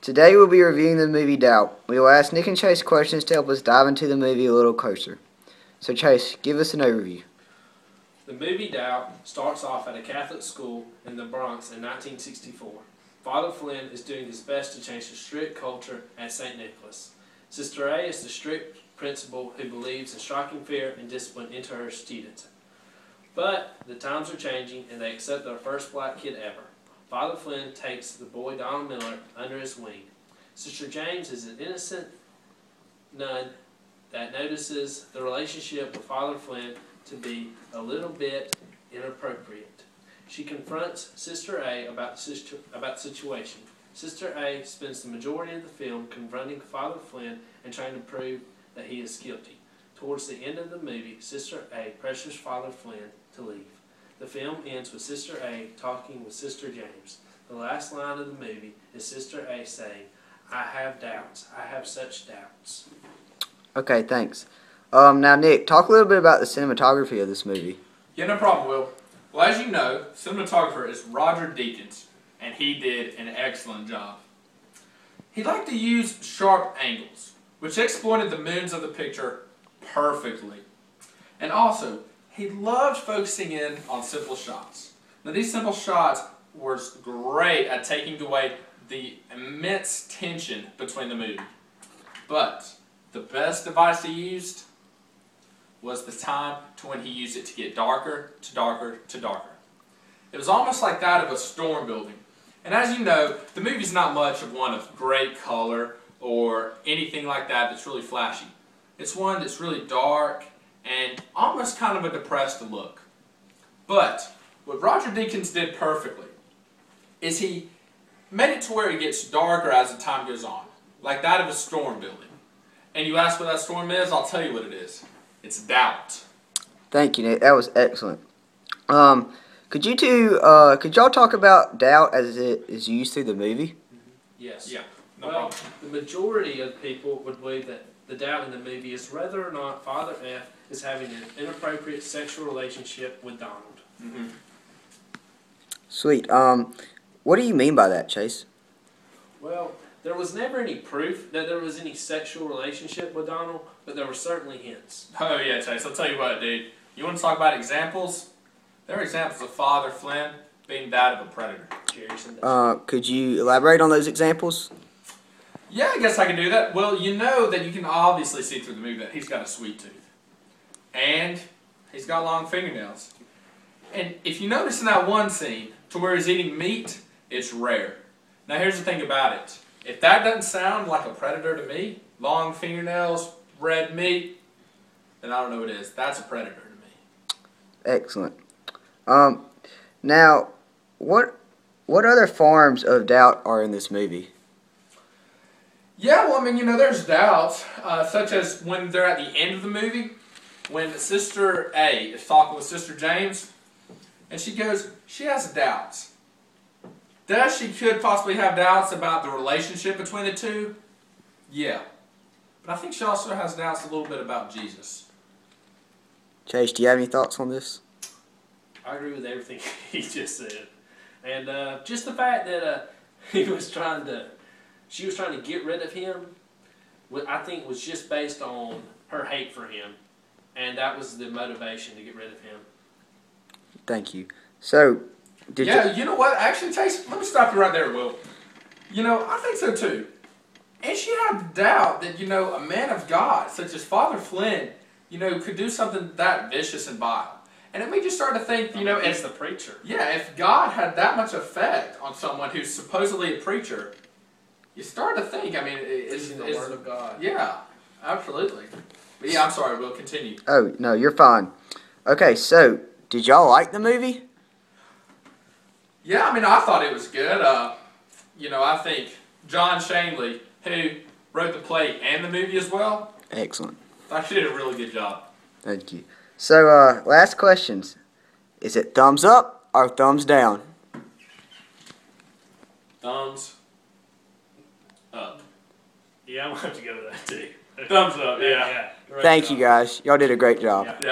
Today we'll be reviewing the movie Doubt. We will ask Nick and Chase questions to help us dive into the movie a little closer. So Chase, give us an overview. The movie Doubt starts off at a Catholic school in the Bronx in 1964. Father Flynn is doing his best to change the strict culture at St. Nicholas. Sister A is the strict principal who believes in striking fear and discipline into her students. But the times are changing and they accept their first black kid ever. Father Flynn takes the boy Donald Miller under his wing. Sister James is an innocent nun that notices the relationship with Father Flynn to be a little bit inappropriate. She confronts Sister A about the situation. Sister A spends the majority of the film confronting Father Flynn and trying to prove that he is guilty. Towards the end of the movie, Sister A pressures Father Flynn to leave. The film ends with Sister A talking with Sister James. The last line of the movie is Sister A saying, "I have doubts. I have such doubts." Okay, thanks. Now Nick, talk a little bit about the cinematography of this movie. Yeah, no problem, Will. Well, as you know, cinematographer is Roger Deakins, and he did an excellent job. He liked to use sharp angles, which exploited the moods of the picture perfectly. And also, he loved focusing in on simple shots. Now, these simple shots were great at taking away the immense tension between the movie. But the best device he used was the time to when he used it to get darker to darker to darker. It was almost like that of a storm building. And as you know, the movie's not much of one of great color or anything like that that's really flashy. It's one that's really dark and almost kind of a depressed look. But what Roger Deakins did perfectly is he made it to where it gets darker as the time goes on, like that of a storm building. And you ask what that storm is, I'll tell you what it is. It's doubt. Thank you, Nick. That was excellent. Could y'all talk about doubt as it is used through the movie? Yes. Yeah, no Well, problem. the majority of people would believe that the doubt in the movie is whether or not Father F is having an inappropriate sexual relationship with Donald. Mm-hmm. Sweet. What do you mean by that, Chase? Well, there was never any proof that there was any sexual relationship with Donald, but there were certainly hints. Oh yeah, Chase, I'll tell you what, dude. You want to talk about examples? There are examples of Father Flynn being that of a predator. Could you elaborate on those examples? Yeah, I guess I can do that. Well, you know that you can obviously see through the movie that he's got a sweet tooth. And he's got long fingernails. And if you notice in that one scene, to where he's eating meat, it's rare. Now here's the thing about it. If that doesn't sound like a predator to me, long fingernails, red meat, then I don't know what it is. That's a predator to me. Excellent. Now, what other forms of doubt are in this movie? Yeah, well, I mean, you know, there's doubts, such as when they're at the end of the movie, when Sister A is talking with Sister James, and she has doubts. She could possibly have doubts about the relationship between the two? Yeah. But I think she also has doubts a little bit about Jesus. Chase, do you have any thoughts on this? I agree with everything he just said. And just the fact that she was trying to get rid of him, I think was just based on her hate for him. And that was the motivation to get rid of him. Thank you. So, you know what? Actually, Chase, let me stop you right there, Will. You know, I think so too. And she had doubt that, you know, a man of God, such as Father Flynn, you know, could do something that vicious and vile. And it made you start to think, you know, it's the preacher. Yeah, if God had that much effect on someone who's supposedly a preacher, you start to think, I mean, it's the Word of God. Yeah, absolutely. But yeah, I'm sorry, Will, continue. Oh, no, you're fine. Okay, so, did y'all like the movie? Yeah, I mean, I thought it was good. You know, I think John Shanley, who wrote the play and the movie as well, Excellent. I think she did a really good job. Thank you. So, last questions. Is it thumbs up or thumbs down? Thumbs up. Yeah, I'm going to have to go with that too. Thumbs up, yeah. Great Thank job. you, guys. Y'all did a great job. Yeah.